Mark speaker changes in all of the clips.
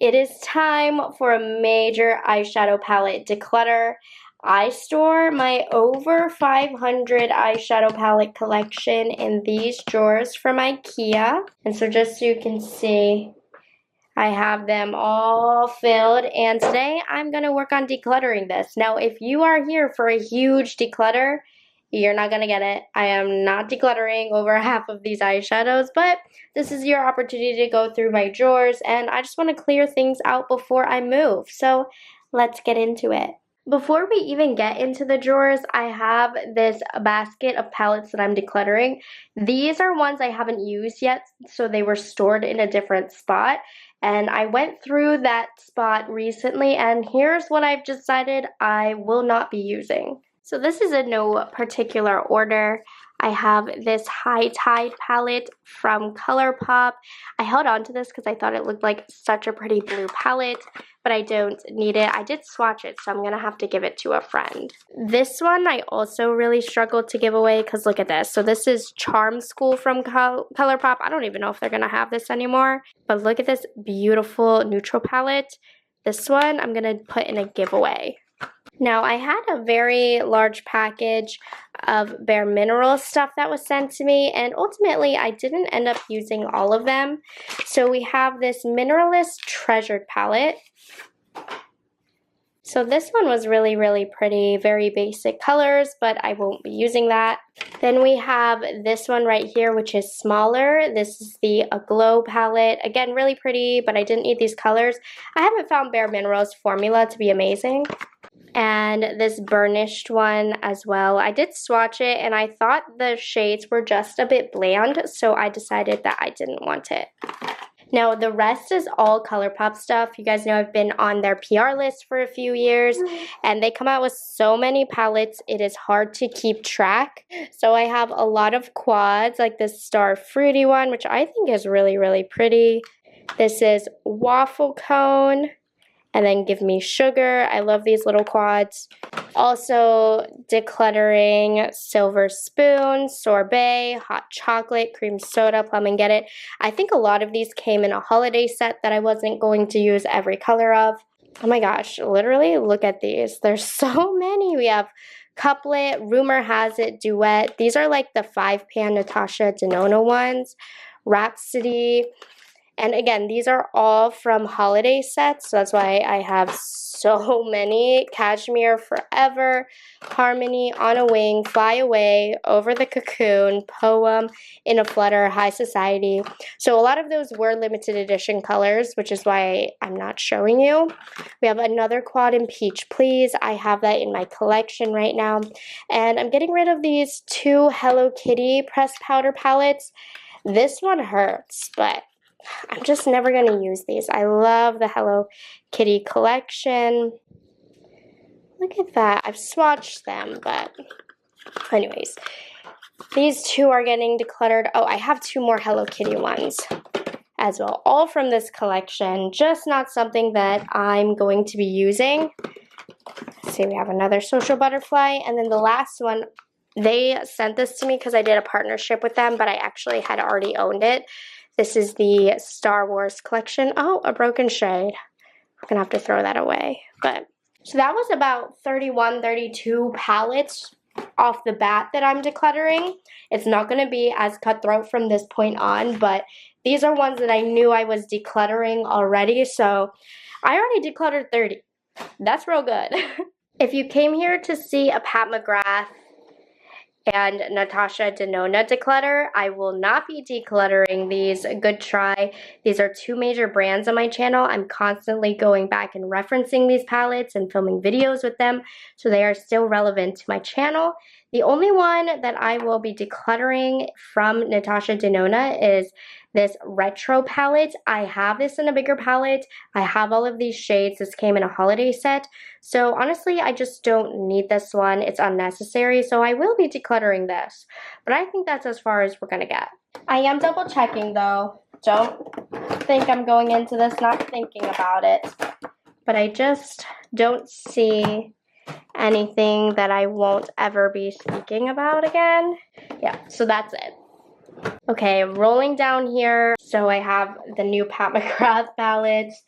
Speaker 1: it is time for a major eyeshadow palette declutter. I store my over 500 eyeshadow palette collection in these drawers from IKEA. And so just so you can see, I have them all filled, and today I'm going to work on decluttering this. Now, if you are here for a huge declutter, you're not going to get it. I am not decluttering over half of these eyeshadows, but this is your opportunity to go through my drawers, and I just want to clear things out before I move. So let's get into it. Before we even get into the drawers, I have this basket of palettes that I'm decluttering. These are ones I haven't used yet, so they were stored in a different spot. And I went through that spot recently, and here's what I've decided I will not be using. So this is in no particular order. I have this High Tide palette from ColourPop. I held on to this because I thought it looked like such a pretty blue palette, but I don't need it. I did swatch it, so I'm going to have to give it to a friend. This one I also really struggled to give away because look at this. So this is Charm School from ColourPop. I don't even know if they're going to have this anymore, but look at this beautiful neutral palette. This one I'm going to put in a giveaway. Now, I had a very large package of Bare Minerals stuff that was sent to me, and ultimately I didn't end up using all of them. So we have this Mineralist Treasured palette. So this one was really, really pretty, very basic colors, but I won't be using that. Then we have this one right here, which is smaller. This is the Aglow palette. Again, really pretty, but I didn't need these colors. I haven't found Bare Minerals formula to be amazing. And this burnished one as well. I did swatch it and I thought the shades were just a bit bland, so I decided that I didn't want it. Now the rest is all ColourPop stuff. You guys know I've been on their PR list for a few years, and they come out with so many palettes it is hard to keep track. So I have a lot of quads, like this Star Fruity one, which I think is really, really pretty. This is Waffle Cone. And then Give Me Sugar. I love these little quads. Also, Decluttering, Silver Spoon, Sorbet, Hot Chocolate, Cream Soda, Plum and Get It. I think a lot of these came in a holiday set that I wasn't going to use every color of. Oh my gosh, literally, look at these. There's so many. We have Couplet, Rumor Has It, Duet. These are like the 5-pan Natasha Denona ones. Rhapsody. And again, these are all from holiday sets, so that's why I have so many. Cashmere Forever, Harmony, On a Wing, Fly Away, Over the Cocoon, Poem, In a Flutter, High Society. So a lot of those were limited edition colors, which is why I'm not showing you. We have another quad in Peach Please. I have that in my collection right now. And I'm getting rid of these two Hello Kitty pressed powder palettes. This one hurts, but I'm just never going to use these. I love the Hello Kitty collection. Look at that. I've swatched them, but anyways. These two are getting decluttered. Oh, I have two more Hello Kitty ones as well. All from this collection. Just not something that I'm going to be using. Let's see, we have another Social Butterfly. And then the last one, they sent this to me because I did a partnership with them, but I actually had already owned it. This is the Star Wars collection. Oh, a broken shade. We're going to have to throw that away. But so that was about 31, 32 palettes off the bat that I'm decluttering. It's not going to be as cutthroat from this point on, but these are ones that I knew I was decluttering already. So I already decluttered 30. That's real good. If you came here to see a Pat McGrath and Natasha Denona declutter, I will not be decluttering these. Good try. These are two major brands on my channel. I'm constantly going back and referencing these palettes and filming videos with them, so they are still relevant to my channel. The only one that I will be decluttering from Natasha Denona is this Retro palette. I have this in a bigger palette. I have all of these shades. This came in a holiday set. So honestly, I just don't need this one. It's unnecessary. So I will be decluttering this. But I think that's as far as we're going to get. I am double checking though. Don't think I'm going into this not thinking about it. But I just don't see anything that I won't ever be speaking about again. Yeah, so that's it. Okay, rolling down here. So I have the new Pat McGrath palettes.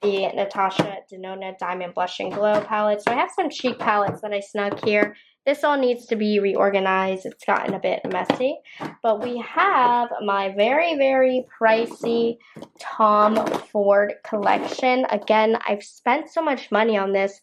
Speaker 1: the Natasha Denona Diamond Blush and Glow palette. So I have some cheek palettes that I snuck here. This all needs to be reorganized. It's gotten a bit messy. But we have my very, very pricey Tom Ford collection. Again, I've spent so much money on this.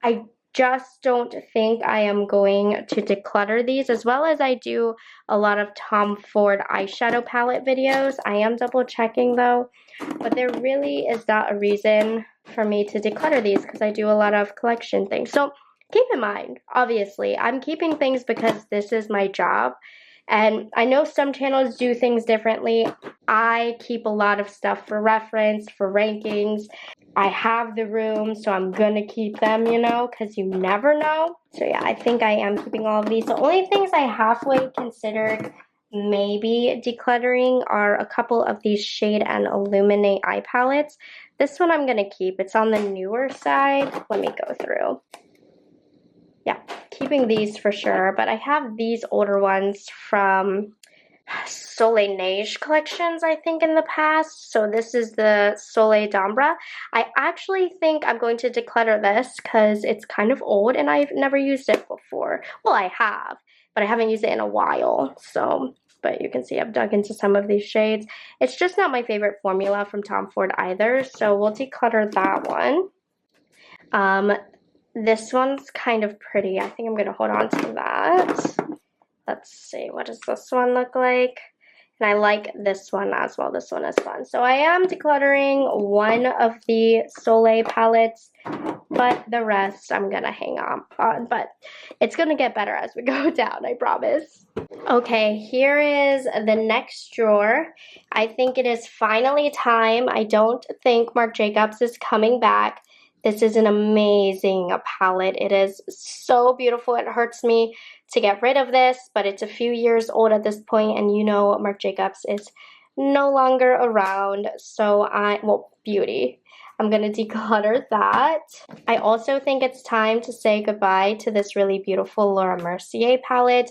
Speaker 1: I just don't think I am going to declutter these, as well as I do a lot of Tom Ford eyeshadow palette videos. I am double checking though, but there really is not a reason for me to declutter these because I do a lot of collection things. So keep in mind, obviously, I'm keeping things because this is my job. And I know some channels do things differently. I keep a lot of stuff for reference, for rankings. I have the room, so I'm gonna keep them, you know, because you never know. So yeah, I think I am keeping all of these. The only things I halfway considered maybe decluttering are a couple of these Shade and Illuminate eye palettes. This one I'm gonna keep. It's on the newer side. Let me go through. Yeah, keeping these for sure, but I have these older ones from Soleil Neige collections, I think, in the past. So this is the Soleil d'Ambre. I actually think I'm going to declutter this because it's kind of old and I've never used it before. Well, I have, but I haven't used it in a while. So, but you can see I've dug into some of these shades. It's just not my favorite formula from Tom Ford either. So we'll declutter that one. This one's kind of pretty. I think I'm going to hold on to that. Let's see, what does this one look like? And I like this one as well. This one is fun. So I am decluttering one of the Soleil palettes, but the rest I'm going to hang on. But it's going to get better as we go down, I promise. Okay, here is the next drawer. I think it is finally time. I don't think Marc Jacobs is coming back. This is an amazing palette. It is so beautiful. It hurts me to get rid of this, but it's a few years old at this point, and you know Marc Jacobs is no longer around. So beauty. I'm going to declutter that. I also think it's time to say goodbye to this really beautiful Laura Mercier palette.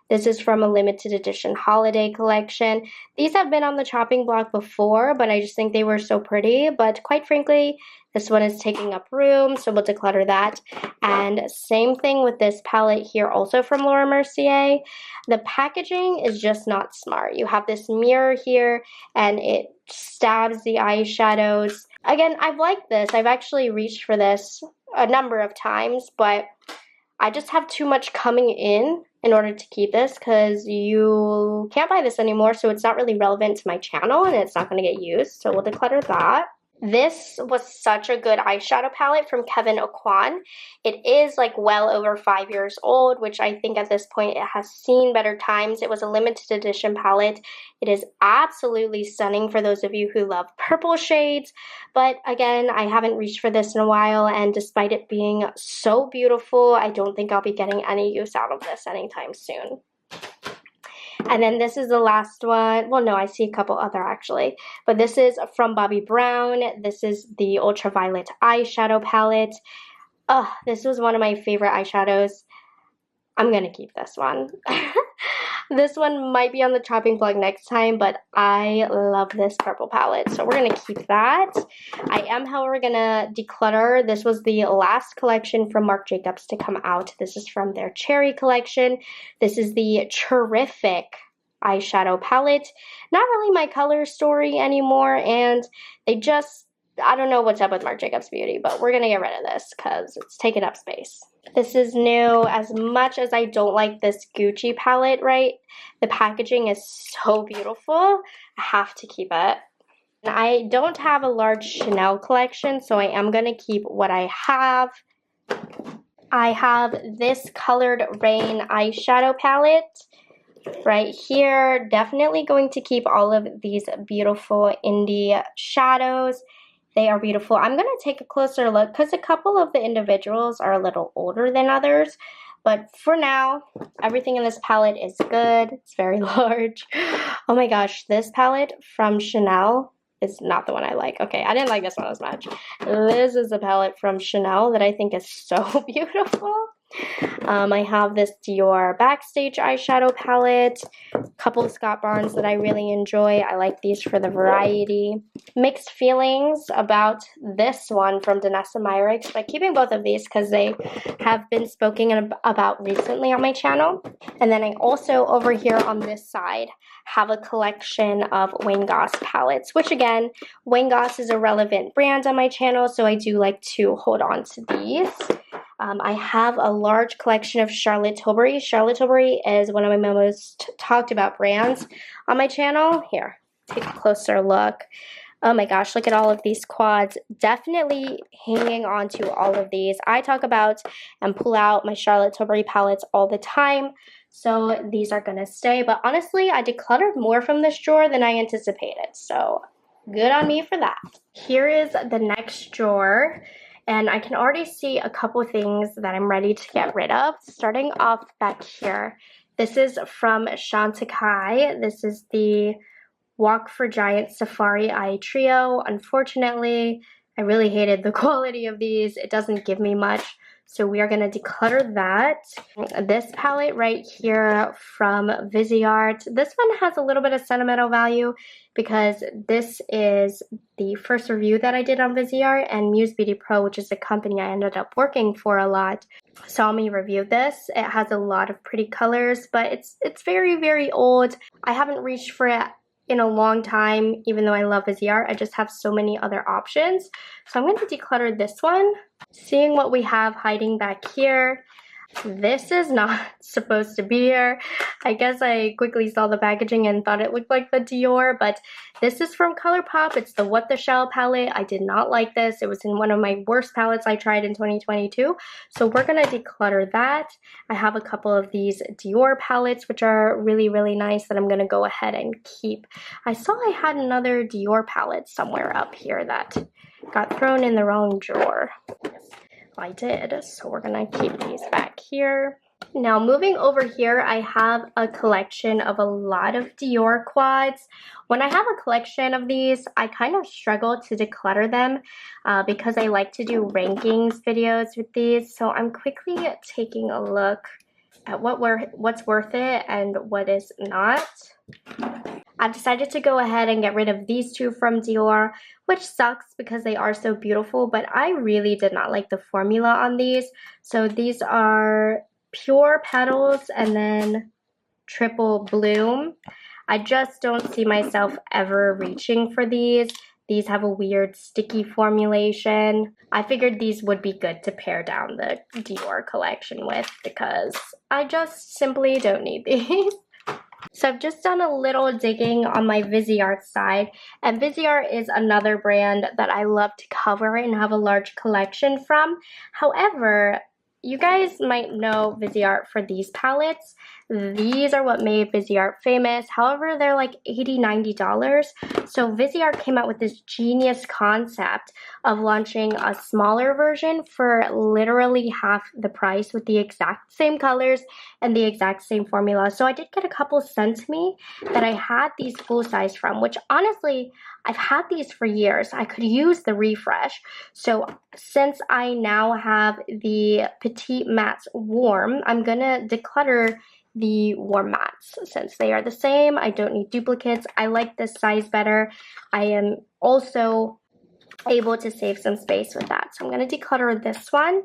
Speaker 1: This is from a limited edition holiday collection. These have been on the chopping block before, but I just think they were so pretty. But quite frankly, this one is taking up room, so we'll declutter that. And same thing with this palette here, also from Laura Mercier. The packaging is just not smart. You have this mirror here, and it stabs the eyeshadows. Again, I've liked this. I've actually reached for this a number of times, but I just have too much coming in order to keep this because you can't buy this anymore, so it's not really relevant to my channel and it's not going to get used, so we'll declutter that. This was such a good eyeshadow palette from Kevyn Aucoin. It is like well over 5 years old, which I think at this point it has seen better times. It was a limited edition palette. It is absolutely stunning for those of you who love purple shades. But again, I haven't reached for this in a while, and despite it being so beautiful, I don't think I'll be getting any use out of this anytime soon. And then this is the last one. Well, no, I see a couple other actually. But this is from Bobbi Brown. This is the Ultraviolet eyeshadow palette. This was one of my favorite eyeshadows. I'm going to keep this one. This one might be on the chopping block next time, but I love this purple palette, so we're going to keep that. I am, however, going to declutter. This was the last collection from Marc Jacobs to come out. This is from their Cherry collection. This is the Terrific eyeshadow palette. Not really my color story anymore, and they just, I don't know what's up with Marc Jacobs Beauty, but we're going to get rid of this because it's taking up space. This is new. As much as I don't like this Gucci palette, right? The packaging is so beautiful. I have to keep it. And I don't have a large Chanel collection, so I am going to keep what I have. I have this Colored Rain eyeshadow palette right here. Definitely going to keep all of these beautiful indie shadows. They are beautiful. I'm going to take a closer look because a couple of the individuals are a little older than others. But for now, everything in this palette is good. It's very large. Oh my gosh, this palette from Chanel is not the one I like. Okay, I didn't like this one as much. This is a palette from Chanel that I think is so beautiful. I have this Dior Backstage eyeshadow palette, a couple of Scott Barnes that I really enjoy. I like these for the variety. Mixed feelings about this one from Danessa Myricks, but keeping both of these because they have been spoken about recently on my channel. And then I also, over here on this side, have a collection of Wayne Goss palettes, which again, Wayne Goss is a relevant brand on my channel, so I do like to hold on to these. I have a large collection of Charlotte Tilbury. Charlotte Tilbury is one of my most talked about brands on my channel. Here, take a closer look. Oh my gosh, look at all of these quads. Definitely hanging on to all of these. I talk about and pull out my Charlotte Tilbury palettes all the time, so these are gonna stay. But honestly, I decluttered more from this drawer than I anticipated, so good on me for that. Here is the next drawer. And I can already see a couple things that I'm ready to get rid of. Starting off back here, this is from Chantecaille. This is the Walk for Giant Safari Eye Trio. Unfortunately, I really hated the quality of these. It doesn't give me much, so we are going to declutter that. This palette right here from Viseart. This one has a little bit of sentimental value because this is the first review that I did on Viseart, and Muse Beauty Pro, which is the company I ended up working for a lot, saw me review this. It has a lot of pretty colors, but it's very, very old. I haven't reached for it in a long time, even though I love Viseart. I just have so many other options. So I'm going to declutter this one. Seeing what we have hiding back here. This is not supposed to be here. I guess I quickly saw the packaging and thought it looked like the Dior, but this is from ColourPop. It's the What the Shell palette. I did not like this. It was in one of my worst palettes I tried in 2022. So we're gonna declutter that. I have a couple of these Dior palettes, which are really, really nice, that I'm gonna go ahead and keep. I saw I had another Dior palette somewhere up here that got thrown in the wrong drawer. I did, so we're gonna keep these back here. Now moving over here, I have a collection of a lot of Dior quads. When I have a collection of these, I kind of struggle to declutter them because I like to do rankings videos with these. So I'm quickly taking a look at what's worth it and what is not. I've decided to go ahead and get rid of these two from Dior, which sucks because they are so beautiful, but I really did not like the formula on these. So these are Pure Petals and then Triple Bloom. I just don't see myself ever reaching for these. These have a weird sticky formulation. I figured these would be good to pare down the Dior collection with because I just simply don't need these. So I've just done a little digging on my Viseart side, and Viseart is another brand that I love to cover and have a large collection from. However, you guys might know Viseart for these palettes. These are what made Viseart famous. However, they're like $80, $90. So Viseart came out with this genius concept of launching a smaller version for literally half the price with the exact same colors and the exact same formula. So I did get a couple sent to me that I had these full size from, which honestly, I've had these for years. I could use the refresh. So since I now have the Petite Mattes Warm, I'm gonna declutter the warm mattes since they are the same. I don't need duplicates. I like this size better. I am also able to save some space with that. So I'm going to declutter this one.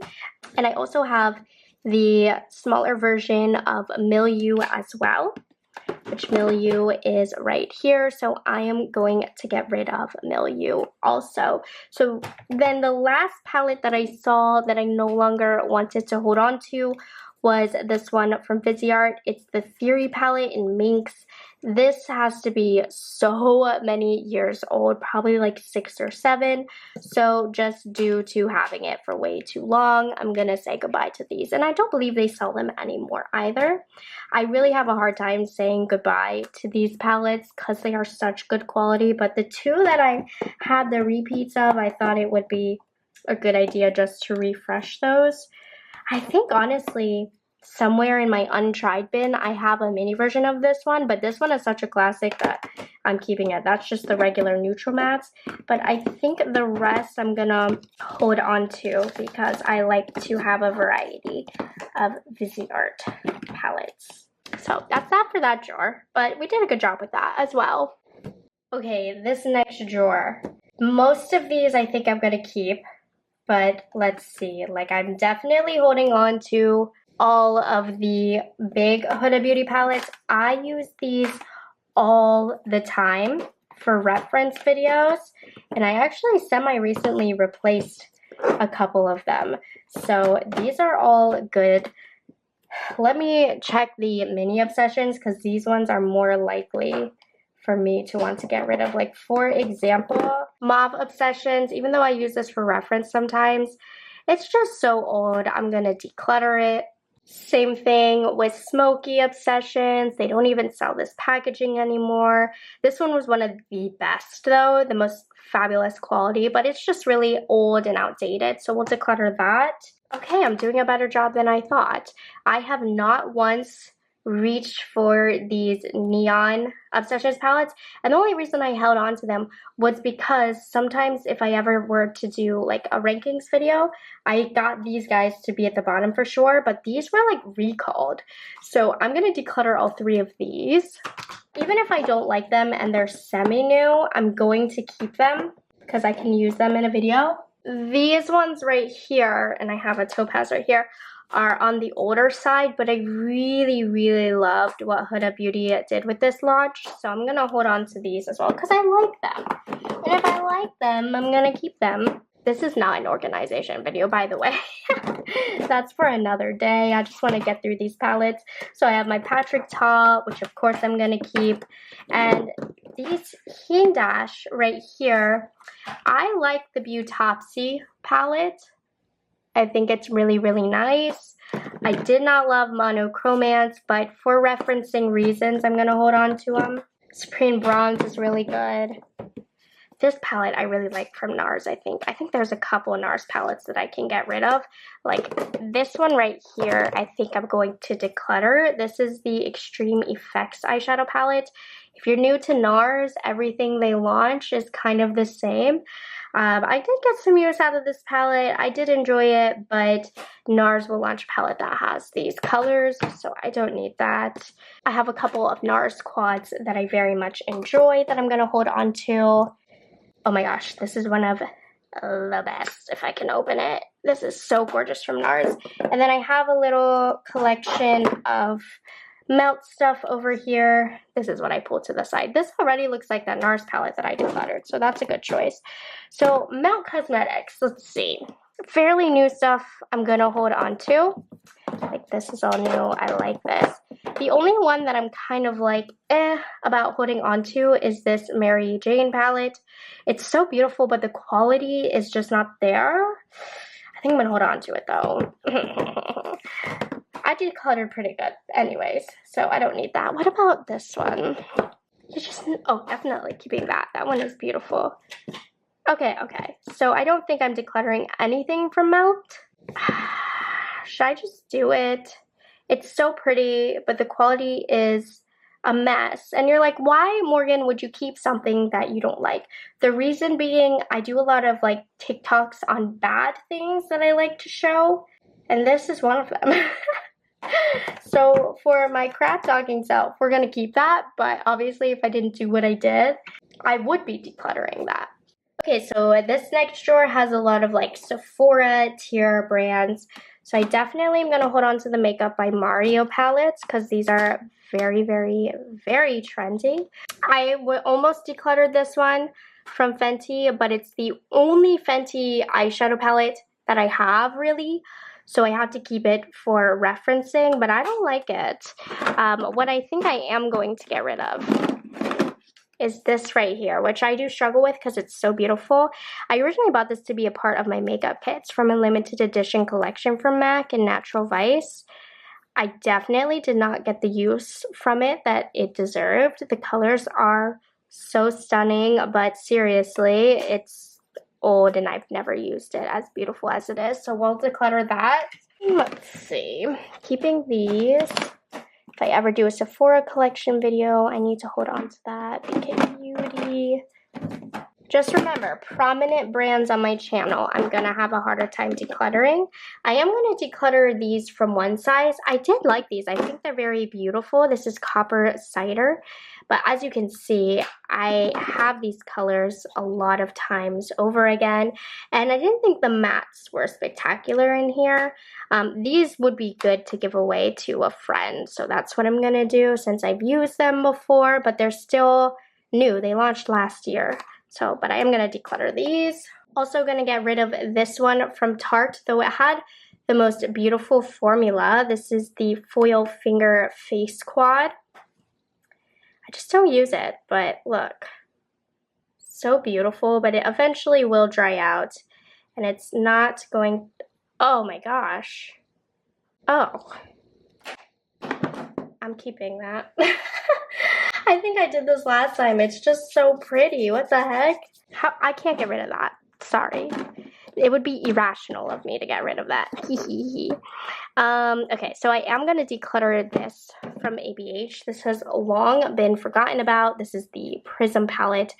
Speaker 1: And I also have the smaller version of Milieu as well, which Milieu is right here. So I am going to get rid of Milieu also. So then the last palette that I saw that I no longer wanted to hold on to was this one from Viseart. It's the Theory palette in Minx. This has to be so many years old, probably like 6 or 7. So just due to having it for way too long, I'm gonna say goodbye to these. And I don't believe they sell them anymore either. I really have a hard time saying goodbye to these palettes because they are such good quality. But the two that I had the repeats of, I thought it would be a good idea just to refresh those. I think honestly, somewhere in my untried bin, I have a mini version of this one, but this one is such a classic that I'm keeping it. That's just the regular neutral mattes, but I think the rest I'm gonna hold on to because I like to have a variety of Viseart palettes. So that's that for that drawer, but we did a good job with that as well. Okay, this next drawer. Most of these I think I'm gonna keep, but let's see. Like, I'm definitely holding on to all of the big Huda Beauty palettes. I use these all the time for reference videos, and I actually semi-recently replaced a couple of them. So these are all good. Let me check the mini obsessions because these ones are more likely for me to want to get rid of. Like, for example, Mauve Obsessions, even though I use this for reference sometimes, it's just so old. I'm gonna declutter it. Same thing with Smoky Obsessions. They don't even sell this packaging anymore. This one was one of the best though, the most fabulous quality, but it's just really old and outdated, so we'll declutter that. Okay, I'm doing a better job than I thought. I have not once reached for these Neon Obsessions palettes, and the only reason I held on to them was because sometimes if I ever were to do like a rankings video, I got these guys to be at the bottom for sure, but these were like recalled. So I'm gonna declutter all three of these. Even if I don't like them and they're semi-new, I'm going to keep them because I can use them in a video. These ones right here, and I have a topaz right here, are on the older side, but I really loved what Huda Beauty did with this launch, so I'm gonna hold on to these as well because I like them. And if I like them, I'm gonna keep them. This is not an organization video, by the way. That's for another day. I just want to get through these palettes. So I have my Patrick top, which of course I'm gonna keep, and these Heen Dash right here. I like the Beautopsy palette. I think it's really nice. I did not love Monochromance, but for referencing reasons, I'm going to hold on to them. Supreme Bronze is really good. This palette I really like from Nars, I think. I think there's a couple of Nars palettes that I can get rid of. Like this one right here, I think I'm going to declutter. This is the Extreme Effects eyeshadow palette. If you're new to Nars, everything they launch is kind of the same. I did get some use out of this palette. I did enjoy it, but Nars will launch a palette that has these colors, so I don't need that. I have a couple of Nars quads that I very much enjoy that I'm going to hold on to. Oh my gosh, this is one of the best, if I can open it. This is so gorgeous from Nars. And then I have a little collection of melt stuff over here. This is what I pulled to the side. This already looks like that Nars palette that I decluttered, so that's a good choice. So Melt Cosmetics, let's see. Fairly new stuff I'm gonna hold on to. Like this is all new, I like this. The only one that I'm kind of like about holding on to is this Mary Jane palette. It's so beautiful, but the quality is just not there. I think I'm gonna hold on to it though. I decluttered pretty good anyways, so I don't need that. What about this one? Oh, definitely keeping that. That one is beautiful. Okay. So I don't think I'm decluttering anything from Melt. Should I just do it? It's so pretty, but the quality is a mess. And you're like, why, Morgan, would you keep something that you don't like? The reason being, I do a lot of like TikToks on bad things that I like to show, and this is one of them. So for my crap talking self, we're gonna keep that, but obviously if I didn't do what I did, I would be decluttering that. Okay, so this next drawer has a lot of like Sephora tier brands, so I definitely am gonna hold on to the Makeup by Mario palettes because these are very trendy. I would almost decluttered this one from Fenty, but it's the only Fenty eyeshadow palette that I have really. So I have to keep it for referencing, but I don't like it. What I think I am going to get rid of is this right here, which I do struggle with because it's so beautiful. I originally bought this to be a part of my makeup kits from a limited edition collection from MAC and Natural Vice. I definitely did not get the use from it that it deserved. The colors are so stunning, but seriously, it's old and I've never used it as beautiful as it is, so we'll declutter that. Let's see. Keeping these. If I ever do a Sephora collection video, I need to hold on to that. BK Beauty. Just remember, prominent brands on my channel, I'm going to have a harder time decluttering. I am going to declutter these from one size. I did like these. I think they're very beautiful. This is Copper Cider. But as you can see, I have these colors a lot of times over again. And I didn't think the mattes were spectacular in here. These would be good to give away to a friend. So that's what I'm going to do since I've used them before. But they're still new. They launched last year. So, but I am going to declutter these. Also going to get rid of this one from Tarte, though it had the most beautiful formula. This is the Foil Finger Face Quad. I just don't use it, but look. So beautiful, but it eventually will dry out. And it's not going... Oh my gosh. Oh. I'm keeping that. I think I did this last time. It's just so pretty. What the heck? I can't get rid of that. Sorry. It would be irrational of me to get rid of that. Okay, so I am going to declutter this from ABH. This has long been forgotten about. This is the Prism palette.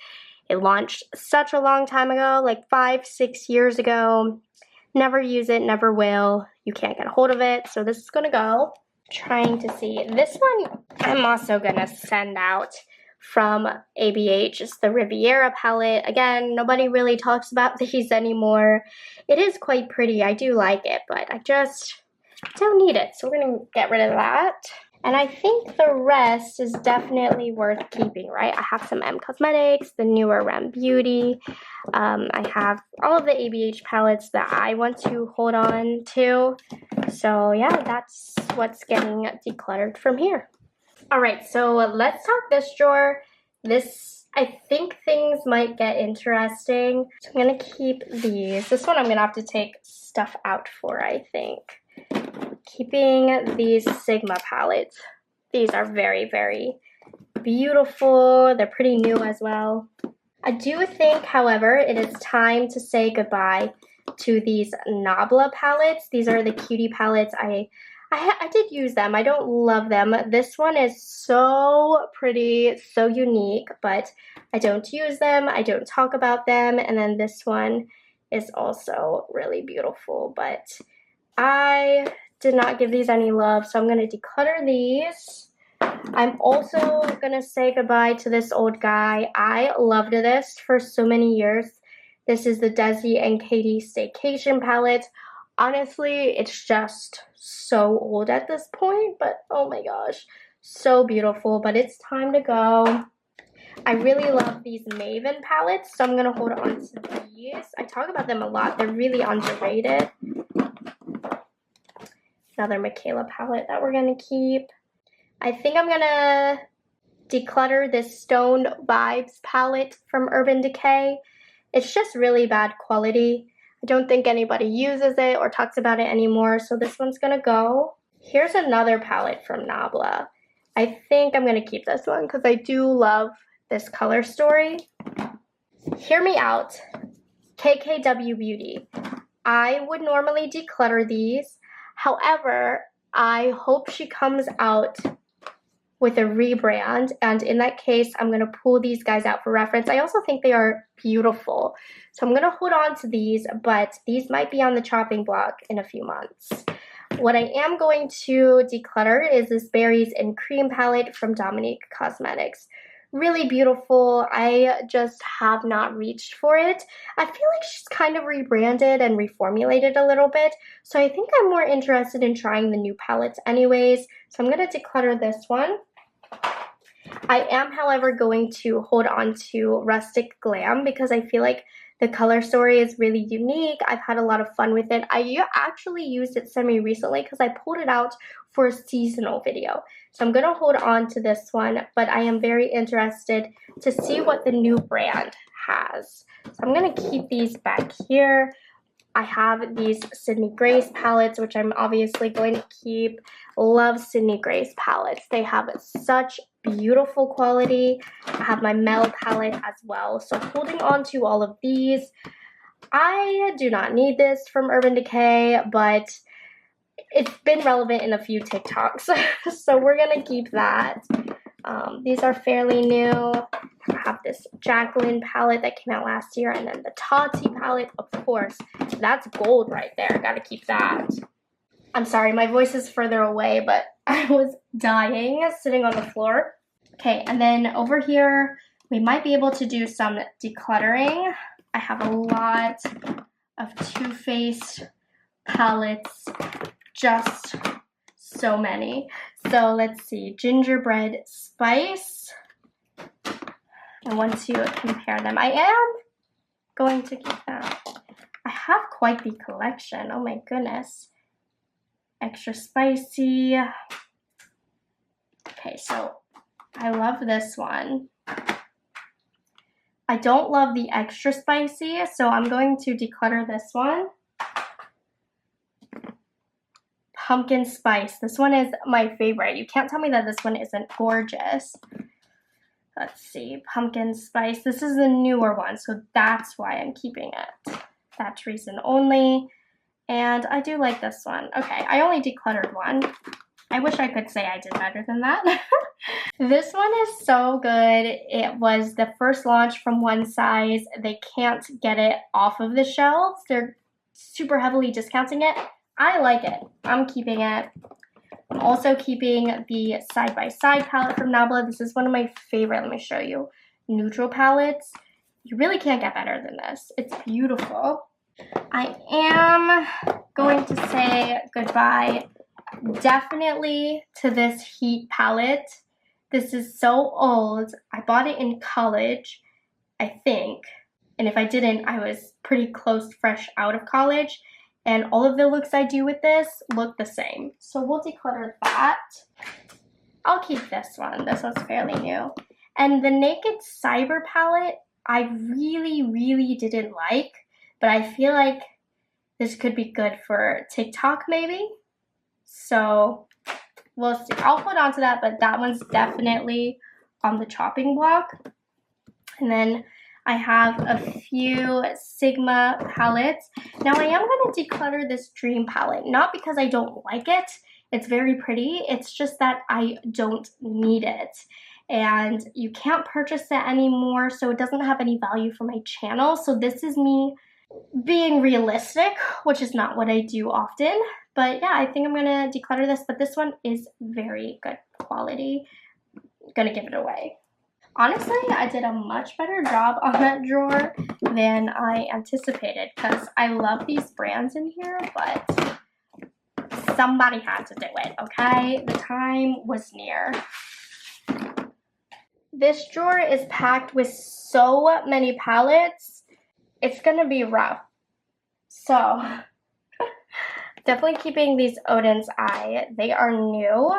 Speaker 1: It launched such a long time ago, like 5-6 years ago. Never use it, never will. You can't get a hold of it, so this is going to go. Trying to see. This one I'm also going to send out from ABH. It's the Riviera palette. Again, nobody really talks about these anymore. It is quite pretty. I do like it, but I just don't need it. So we're going to get rid of that. And I think the rest is definitely worth keeping, right? I have some M Cosmetics, the newer Rephr Beauty. I have all of the ABH palettes that I want to hold on to. So yeah, that's what's getting decluttered from here. All right, so let's talk this drawer. I think things might get interesting. So I'm gonna keep these. This one I'm gonna have to take stuff out for, I think. Keeping these Sigma palettes. These are very, very beautiful. They're pretty new as well. I do think, however, it is time to say goodbye to these Nabla palettes. These are the cutie palettes. I did use them. I don't love them. This one is so pretty, so unique, but I don't use them. I don't talk about them. And then this one is also really beautiful, but I did not give these any love, so I'm going to declutter these. I'm also going to say goodbye to this old guy. I loved this for so many years. This is the Desi and Katie Staycation palette. Honestly, it's just so old at this point, but oh my gosh, so beautiful. But it's time to go. I really love these Maven palettes, so I'm going to hold on to these. I talk about them a lot. They're really underrated. Another Michaela palette that we're going to keep. I think I'm going to declutter this Stoned Vibes palette from Urban Decay. It's just really bad quality. I don't think anybody uses it or talks about it anymore, so this one's going to go. Here's another palette from Nabla. I think I'm going to keep this one because I do love this color story. Hear me out. KKW Beauty. I would normally declutter these. However, I hope she comes out with a rebrand, and in that case, I'm going to pull these guys out for reference. I also think they are beautiful, so I'm going to hold on to these, but these might be on the chopping block in a few months. What I am going to declutter is this Berries and Cream palette from Dominique Cosmetics. Really beautiful. I just have not reached for it. I feel like she's kind of rebranded and reformulated a little bit, so I think I'm more interested in trying the new palettes anyways. So I'm going to declutter this one. I am, however, going to hold on to Rustic Glam because I feel like the color story is really unique. I've had a lot of fun with it. I actually used it semi-recently because I pulled it out for a seasonal video. So I'm going to hold on to this one, but I am very interested to see what the new brand has. So I'm going to keep these back here. I have these Sydney Grace palettes, which I'm obviously going to keep. Love Sydney Grace palettes. They have such beautiful quality. I have my Mel palette as well. So holding on to all of these. I do not need this from Urban Decay, but it's been relevant in a few TikToks. So we're gonna keep that. These are fairly new. I have this Jacqueline palette that came out last year, and then the Tati palette, of course. That's gold right there. Gotta keep that. I'm sorry, my voice is further away, but I was dying sitting on the floor. Okay, and then over here, we might be able to do some decluttering. I have a lot of Too Faced palettes, just so many. So let's see, gingerbread spice. I want to compare them. I am going to keep them. I have quite the collection, oh my goodness. Extra spicy. Okay, so I love this one. I don't love the extra spicy, so I'm going to declutter this one. Pumpkin spice. This one is my favorite. You can't tell me that this one isn't gorgeous. Let's see, pumpkin spice. This is the newer one, so that's why I'm keeping it. That reason only. And I do like this one. Okay, I only decluttered one. I wish I could say I did better than that. This one is so good. It was the first launch from One Size. They can't get it off of the shelves. They're super heavily discounting it. I like it. I'm keeping it. I'm also keeping the Side by Side palette from Nabla. This is one of my favorite. Let me show you. Neutral palettes. You really can't get better than this. It's beautiful. I am going to say goodbye definitely to this Heat palette. This is so old. I bought it in college, I think. And if I didn't, I was pretty close, fresh out of college. And all of the looks I do with this look the same. So we'll declutter that. I'll keep this one. This one's fairly new. And the Naked Cyber palette, I really didn't like. But I feel like this could be good for TikTok maybe. So we'll see. I'll hold on to that, but that one's definitely on the chopping block. And then I have a few Sigma palettes. Now I am going to declutter this Dream palette, not because I don't like it. It's very pretty. It's just that I don't need it. And you can't purchase it anymore, so it doesn't have any value for my channel. So this is me being realistic, which is not what I do often. But yeah, I think I'm going to declutter this, but this one is very good quality. I'm going to give it away. Honestly, I did a much better job on that drawer than I anticipated because I love these brands in here, but somebody had to do it, okay? The time was near. This drawer is packed with so many palettes. It's going to be rough. So, definitely keeping these Odin's Eye. They are new.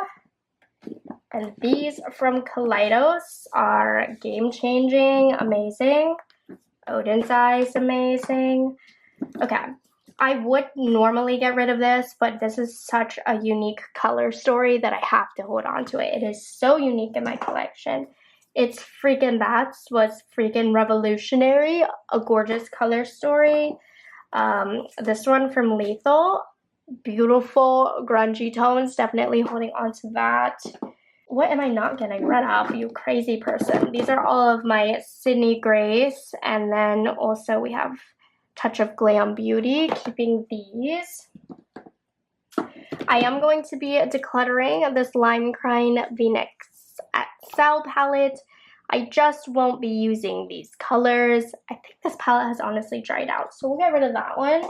Speaker 1: And these from Kaleidos are game-changing, amazing. Odin's Eye is amazing. Okay, I would normally get rid of this, but this is such a unique color story that I have to hold on to it. It is so unique in my collection. It's freaking was freaking revolutionary. A gorgeous color story. This one from Lethal. Beautiful grungy tones. Definitely holding on to that. What am I not getting rid of, you crazy person? These are all of my Sydney Grace. And then also we have Touch of Glam Beauty. Keeping these. I am going to be decluttering this Lime Crime V-Neck XL palette. I just won't be using these colors. I think this palette has honestly dried out, so we'll get rid of that one.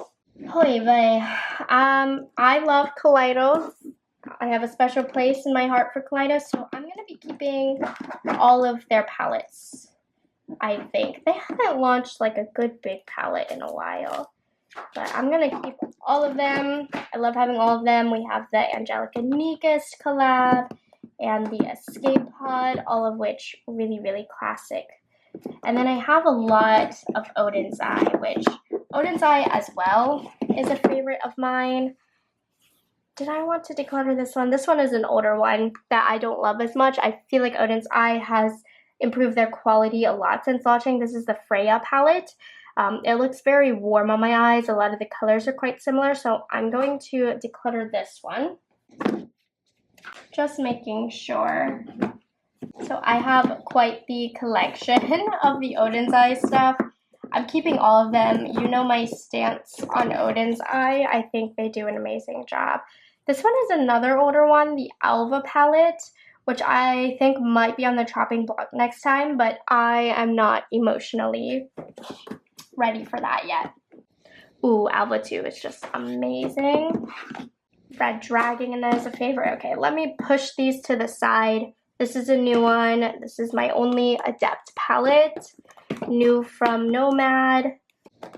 Speaker 1: Holy vey. I love Kaleidos. I have a special place in my heart for Kaleidos, so I'm going to be keeping all of their palettes, I think. They haven't launched like a good big palette in a while, but I'm going to keep all of them. I love having all of them. We have the Angelica Nikist collab and the Escape Pod, all of which really classic. And then I have a lot of Odin's Eye, which Odin's Eye as well is a favorite of mine. Did I want to declutter this one? This one is an older one that I don't love as much. I feel like Odin's Eye has improved their quality a lot since launching. This is the Freya palette. It looks very warm on my eyes. A lot of the colors are quite similar, so I'm going to declutter this one. Just making sure. So I have quite the collection of the Odin's Eye stuff. I'm keeping all of them. You know my stance on Odin's Eye. I think they do an amazing job. This one is another older one, the Alva palette, which I think might be on the chopping block next time, but I am not emotionally ready for that yet. Ooh, Alva 2 is just amazing. That dragging in there is a favorite. Okay, let me push these to the side. This is a new one. This is my only Adept palette. New from Nomad.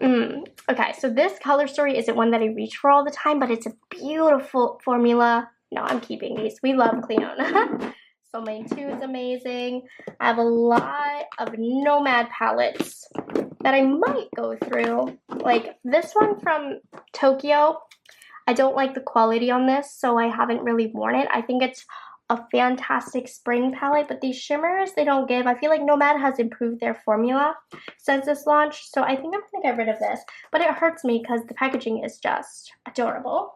Speaker 1: Okay, so this color story isn't one that I reach for all the time, but it's a beautiful formula. No, I'm keeping these. We love Cleona. Soleil 2 is amazing. I have a lot of Nomad palettes that I might go through. Like this one from Tokyo. I don't like the quality on this, so I haven't really worn it. I think it's a fantastic spring palette, but these shimmers, they don't give. I feel like Nomad has improved their formula since this launch, so I think I'm gonna get rid of this. But it hurts me because the packaging is just adorable.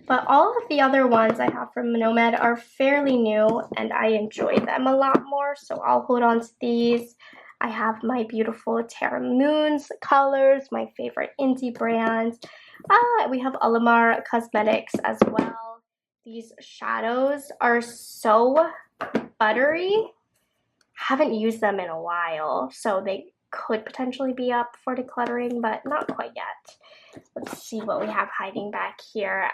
Speaker 1: But all of the other ones I have from Nomad are fairly new, and I enjoy them a lot more, so I'll hold on to these. I have my beautiful Terra Moons colors, my favorite indie brands. We have Alamar Cosmetics as well. These shadows are so buttery. Haven't used them in a while, so they could potentially be up for decluttering, but not quite yet. Let's see what we have hiding back here.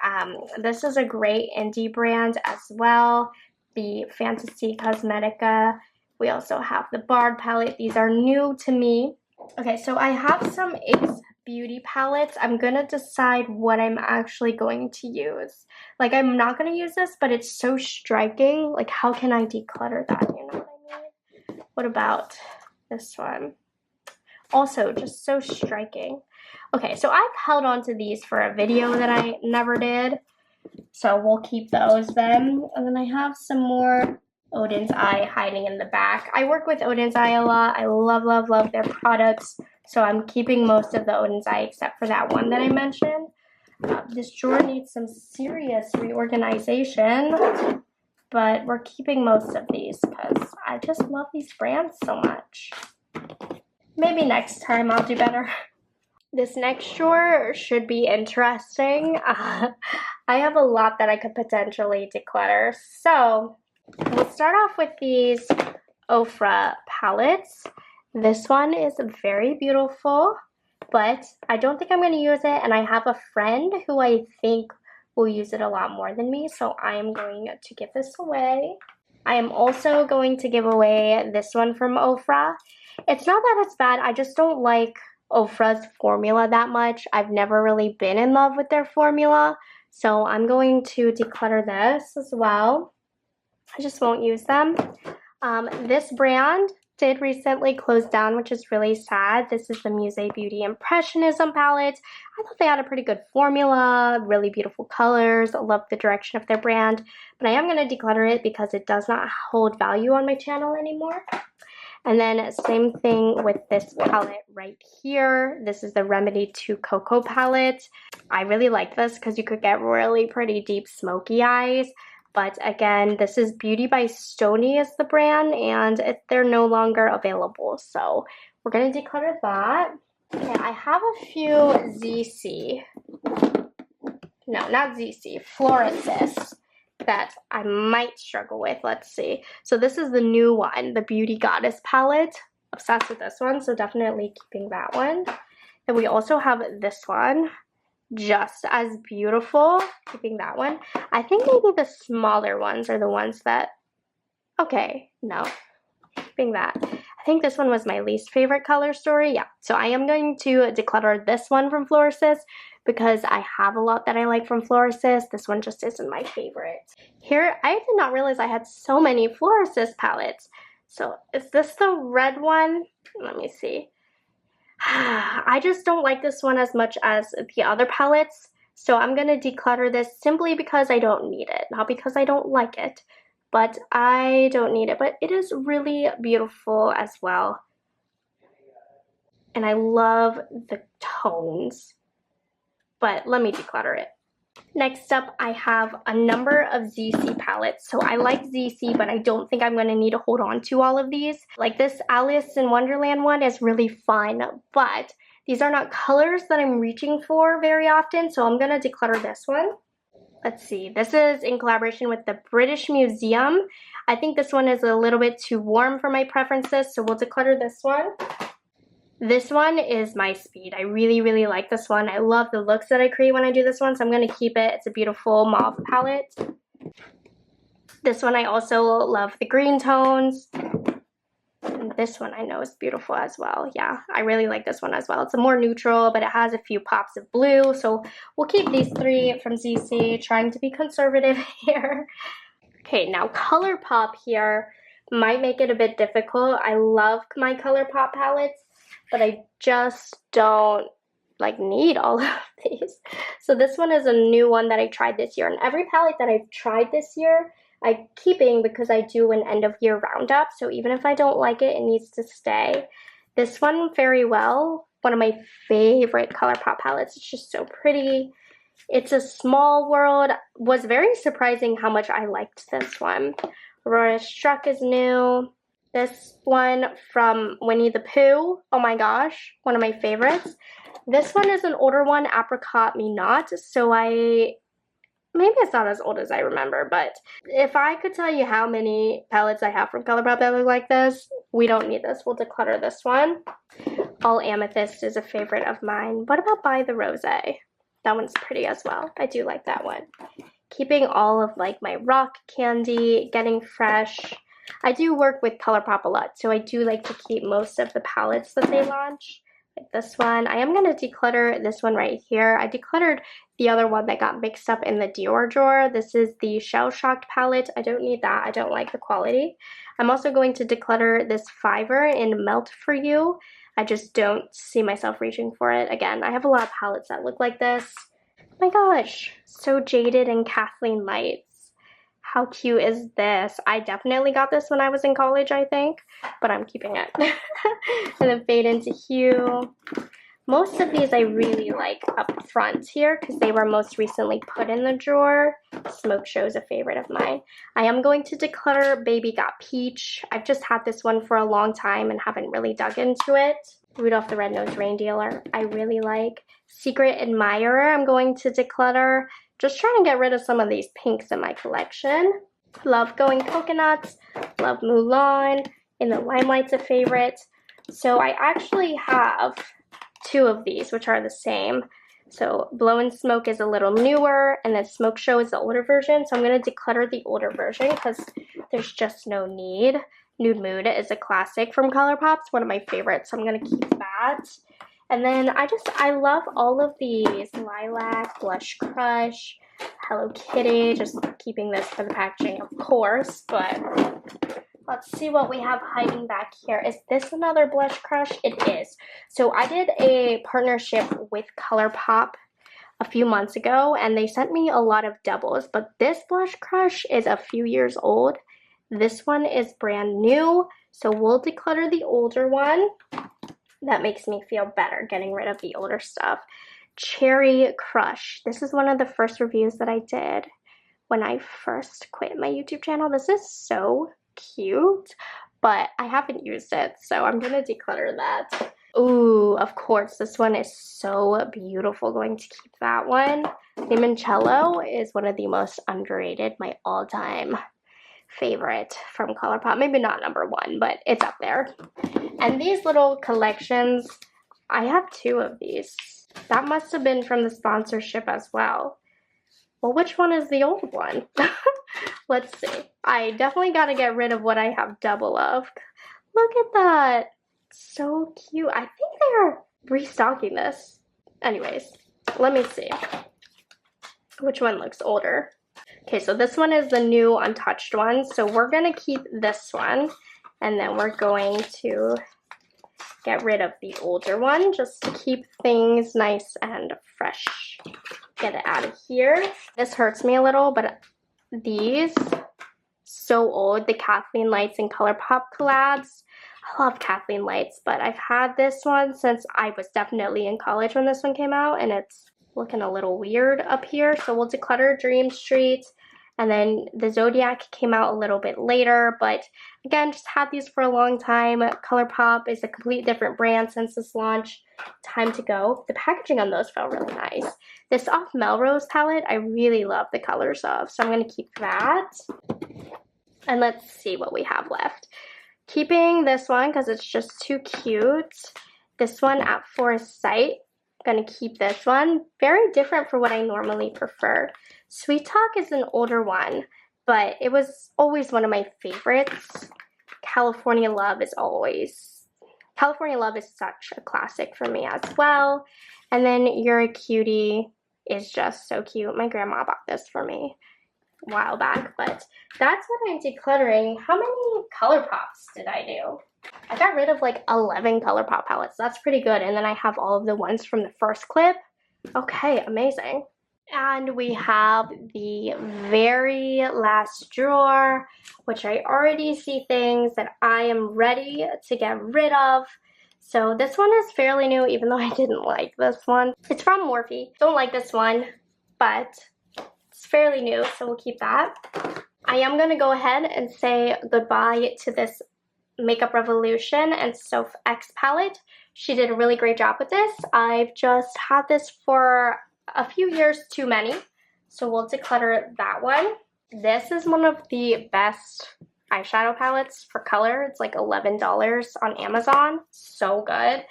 Speaker 1: This is a great indie brand as well, the Fantasy Cosmetica. We also have the Bard palette. These are new to me. Okay, so I have some Ace Beauty palettes. I'm gonna decide what I'm actually going to use. Like, I'm not gonna use this, but it's so striking. Like, how can I declutter that? You know what I mean? What about this one? Also, just so striking. Okay, so I've held on to these for a video that I never did. So we'll keep those then. And then I have some more Odin's Eye hiding in the back. I work with Odin's Eye a lot. I love, love, love their products. So I'm keeping most of the Odin's Eye except for that one that I mentioned. This drawer needs some serious reorganization. But we're keeping most of these because I just love these brands so much. Maybe next time I'll do better. This next drawer should be interesting. I have a lot that I could potentially declutter. So we'll start off with these Ofra palettes. This one is very beautiful, but I don't think I'm going to use it. And I have a friend who I think will use it a lot more than me. So I am going to give this away. I am also going to give away this one from Ofra. It's not that it's bad. I just don't like Ofra's formula that much. I've never really been in love with their formula, so I'm going to declutter this as well. I just won't use them. This brand did recently close down, which is really sad. This is the Muse Beauty Impressionism palette. I thought they had a pretty good formula, really beautiful colors. I love the direction of their brand, but I am going to declutter it because it does not hold value on my channel anymore. And then same thing with this palette right here. This is the Remedy 2 Cocoa palette. I really like this because you could get really pretty deep smoky eyes. But again, this is Beauty by Stoney is the brand, and they're no longer available. So we're going to declutter that. Okay, I have a few ZC. No, not ZC. Floricis that I might struggle with. Let's see. So this is the new one, the Beauty Goddess palette. Obsessed with this one, so definitely keeping that one. And we also have this one, just as beautiful. Keeping that one. I think maybe the smaller ones are the ones that, okay, no. Keeping that. I think this one was my least favorite color story. Yeah, so I am going to declutter this one from Floricis because I have a lot that I like from Floricis. This one just isn't my favorite. Here, I did not realize I had so many Floricis palettes. So is this the red one? Let me see. I just don't like this one as much as the other palettes. So I'm going to declutter this simply because I don't need it, not because I don't like it. But I don't need it. But it is really beautiful as well. and I love the tones, but let me declutter it. Next up, I have a number of ZC palettes. So I like ZC, but I don't think I'm going to need to hold on to all of these. Like this Alice in Wonderland one is really fun, but these are not colors that I'm reaching for very often, so I'm going to declutter this one. Let's see, this is in collaboration with the British Museum. I think this one is a little bit too warm for my preferences, so we'll declutter this one. This one is my speed. I really, really like this one. I love the looks that I create when I do this one, so I'm going to keep it. It's a beautiful mauve palette. This one I also love the green tones. And this one I know is beautiful as well. Yeah, I really like this one as well. It's a more neutral, but it has a few pops of blue. So we'll keep these three from ZC, trying to be conservative here. Okay, now ColourPop here might make it a bit difficult. I love my ColourPop palettes, but I just don't like need all of these. So this one is a new one that I tried this year, and every palette that I've tried this year I'm keeping because I do an end of year roundup, so even if I don't like it, it needs to stay. This one very well, one of my favorite ColourPop palettes. It's just so pretty. It's a small world. Was very surprising how much I liked this one. Aurora Struck is new. This one from Winnie the Pooh. Oh my gosh, one of my favorites. This one is an older one, Apricot Me Not. So maybe it's not as old as I remember, but if I could tell you how many palettes I have from ColourPop that look like this, we don't need this. We'll declutter this one. All Amethyst is a favorite of mine. What about By the Rose? That one's pretty as well. I do like that one. Keeping all of like my rock candy, Getting Fresh. I do work with ColourPop a lot, so I do like to keep most of the palettes that they launch. Like this one. I am going to declutter this one right here. I decluttered the other one that got mixed up in the Dior drawer. This is the Shell Shocked palette. I don't need that. I don't like the quality. I'm also going to declutter this Fiverr in Melt For You. I just don't see myself reaching for it. Again, I have a lot of palettes that look like this. Oh my gosh, So Jaded and Kathleen Lights. How cute is this? I definitely got this when I was in college, I think, but I'm keeping it. And then Fade Into Hue. Most of these I really like up front here because they were most recently put in the drawer. Smoke Show is a favorite of mine. I am going to declutter Baby Got Peach. I've just had this one for a long time and haven't really dug into it. Rudolph the Red-Nosed Reindeer I really like. Secret Admirer I'm going to declutter. Just trying to get rid of some of these pinks in my collection. Love Going Coconuts. Love Mulan. In the Limelight's a favorite. So I actually have two of these, which are the same. So Blow and Smoke is a little newer, and then Smoke Show is the older version. So I'm going to declutter the older version because there's just no need. Nude Mood is a classic from ColourPop. It's one of my favorites, so I'm going to keep that. And then I love all of these. Lilac, Blush Crush, Hello Kitty. Just keeping this for the packaging, of course. But let's see what we have hiding back here. Is this another Blush Crush? It is. So I did a partnership with ColourPop a few months ago, and they sent me a lot of doubles. But this Blush Crush is a few years old. This one is brand new. So we'll declutter the older one. That makes me feel better, getting rid of the older stuff. Cherry Crush. This is one of the first reviews that I did when I first quit my YouTube channel. This is so cute, but I haven't used it, so I'm going to declutter that. Ooh, of course, this one is so beautiful. Going to keep that one. Limoncello is one of the most underrated, my all-time favorite from ColourPop. Maybe not number one, but it's up there. And these little collections, I have two of these. That must have been from the sponsorship as well. Well, which one is the old one? Let's see. I definitely got to get rid of what I have double of. Look at that. So cute. I think they're restocking this. Anyways, let me see. Which one looks older? Okay, so this one is the new untouched one. So we're going to keep this one. And then we're going to get rid of the older one just to keep things nice and fresh. Get it out of here. This hurts me a little, but these so old, the Kathleen Lights and ColourPop collabs. I love Kathleen Lights, but I've had this one since I was definitely in college when this one came out, and it's looking a little weird up here. So we'll declutter Dream Street, and then the Zodiac came out a little bit later, but again, just had these for a long time. ColourPop is a complete different brand since this launch. Time to go. The packaging on those felt really nice. This Off Melrose palette, I really love the colors of, so I'm going to keep that. And let's see what we have left. Keeping this one because it's just too cute. This one at Foresight. I'm going to keep this one. Very different for what I normally prefer. Sweet Talk is an older one, but it was always one of my favorites. California Love is such a classic for me as well. And then You're a Cutie is just so cute. My grandma bought this for me a while back, but that's what I'm decluttering. How many ColourPops did I do? I got rid of like 11 ColourPop palettes. That's pretty good. And then I have all of the ones from the first clip. Okay, amazing. And we have the very last drawer, which I already see things that I am ready to get rid of. So this one is fairly new, even though I didn't like this one. It's from Morphe. Don't like this one, but it's fairly new, so we'll keep that. I am going to go ahead and say goodbye to this Makeup Revolution and Soph X palette. She did a really great job with this. I've just had this for a few years too many, so we'll declutter that one. This is one of the best eyeshadow palettes for color. It's like $11 on Amazon. So good.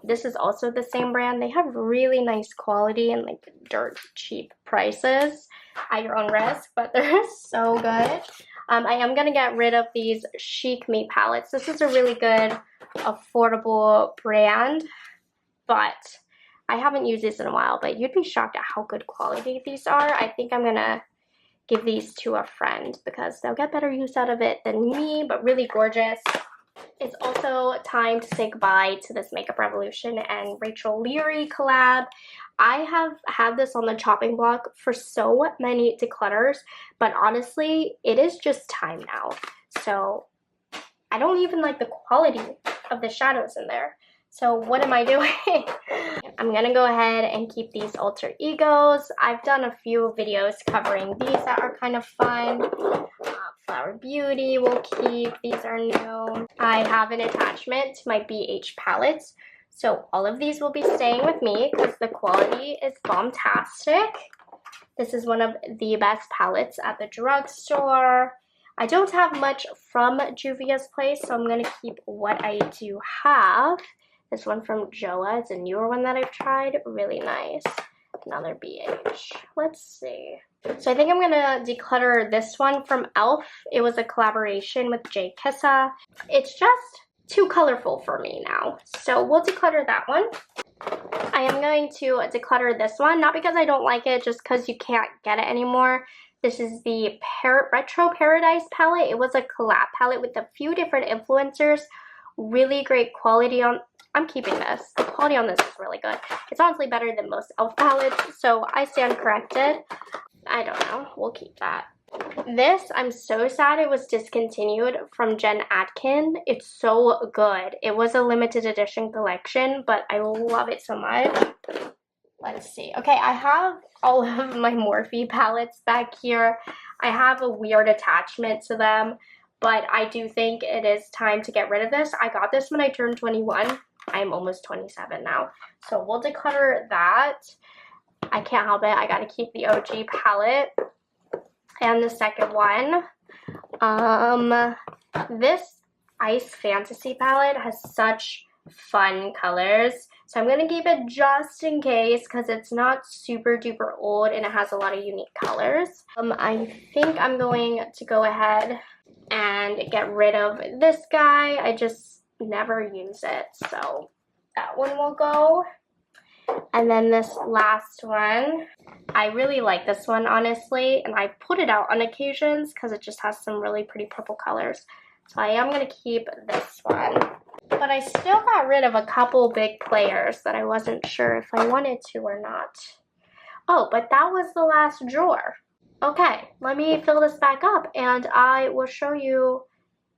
Speaker 1: This is also the same brand. They have really nice quality and like dirt cheap prices at your own risk, but they're so good. I am going to get rid of these Chic Me palettes. This is a really good, affordable brand, but I haven't used these in a while, but you'd be shocked at how good quality these are. I think I'm going to give these to a friend because they'll get better use out of it than me, but really gorgeous. It's also time to say goodbye to this Makeup Revolution and Rachel Leary collab. I have had this on the chopping block for so many declutters, but honestly, it is just time now. So I don't even like the quality of the shadows in there. So what am I doing? I'm going to go ahead and keep these alter egos. I've done a few videos covering these that are kind of fun. Flower Beauty will keep. These are new. I have an attachment to my BH palettes. So all of these will be staying with me because the quality is bombastic. This is one of the best palettes at the drugstore. I don't have much from Juvia's Place, so I'm going to keep what I do have. This one from Joa. It's a newer one that I've tried. Really nice. Another BH. Let's see. So I think I'm going to declutter this one from e.l.f. It was a collaboration with Jay Kissa. It's just too colorful for me now. So we'll declutter that one. I am going to declutter this one. Not because I don't like it, just because you can't get it anymore. This is the Retro Paradise palette. It was a collab palette with a few different influencers. Really great quality on... I'm keeping this. The quality on this is really good. It's honestly better than most e.l.f. palettes, so I stand corrected. I don't know. We'll keep that. This, I'm so sad it was discontinued from Jen Atkin. It's so good. It was a limited edition collection, but I love it so much. Let's see. Okay, I have all of my Morphe palettes back here. I have a weird attachment to them, but I do think it is time to get rid of this. I got this when I turned 21. I'm almost 27 now. So we'll declutter that. I can't help it. I gotta keep the OG palette. And the second one. This Ice Fantasy palette has such fun colors. So I'm gonna keep it just in case because it's not super duper old and it has a lot of unique colors. I think I'm going to go ahead and get rid of this guy. I just never use it, so that one will go. And then this last one, I really like this one honestly, and I put it out on occasions because it just has some really pretty purple colors. So I am going to keep this one. But I still got rid of a couple big players that I wasn't sure if I wanted to or not. Oh, but that was the last drawer. Okay, let me fill this back up and I will show you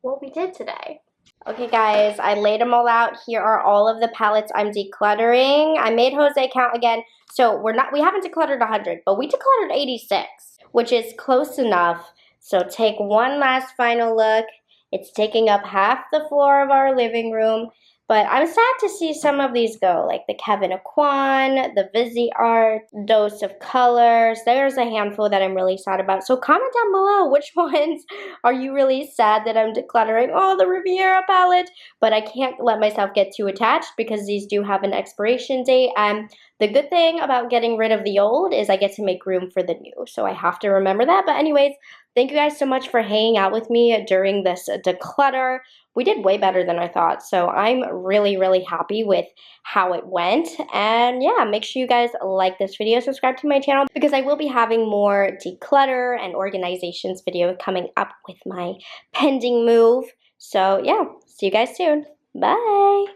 Speaker 1: what we did today. Okay guys, I laid them all out. Here are all of the palettes I'm decluttering. I made Jose count again. So we haven't decluttered 100, but we decluttered 86, which is close enough. So take one last final look. It's taking up half the floor of our living room. But I'm sad to see some of these go, like the Kevyn Aucoin, the Viseart, Dose of Colors. There's a handful that I'm really sad about. So comment down below which ones are you really sad that I'm decluttering. Oh, the Riviera palette. But I can't let myself get too attached because these do have an expiration date. And the good thing about getting rid of the old is I get to make room for the new. So I have to remember that. But anyways, thank you guys so much for hanging out with me during this declutter. We did way better than I thought, so I'm really, really happy with how it went. And yeah, make sure you guys like this video, subscribe to my channel, because I will be having more declutter and organizations videos coming up with my pending move. So yeah, see you guys soon. Bye!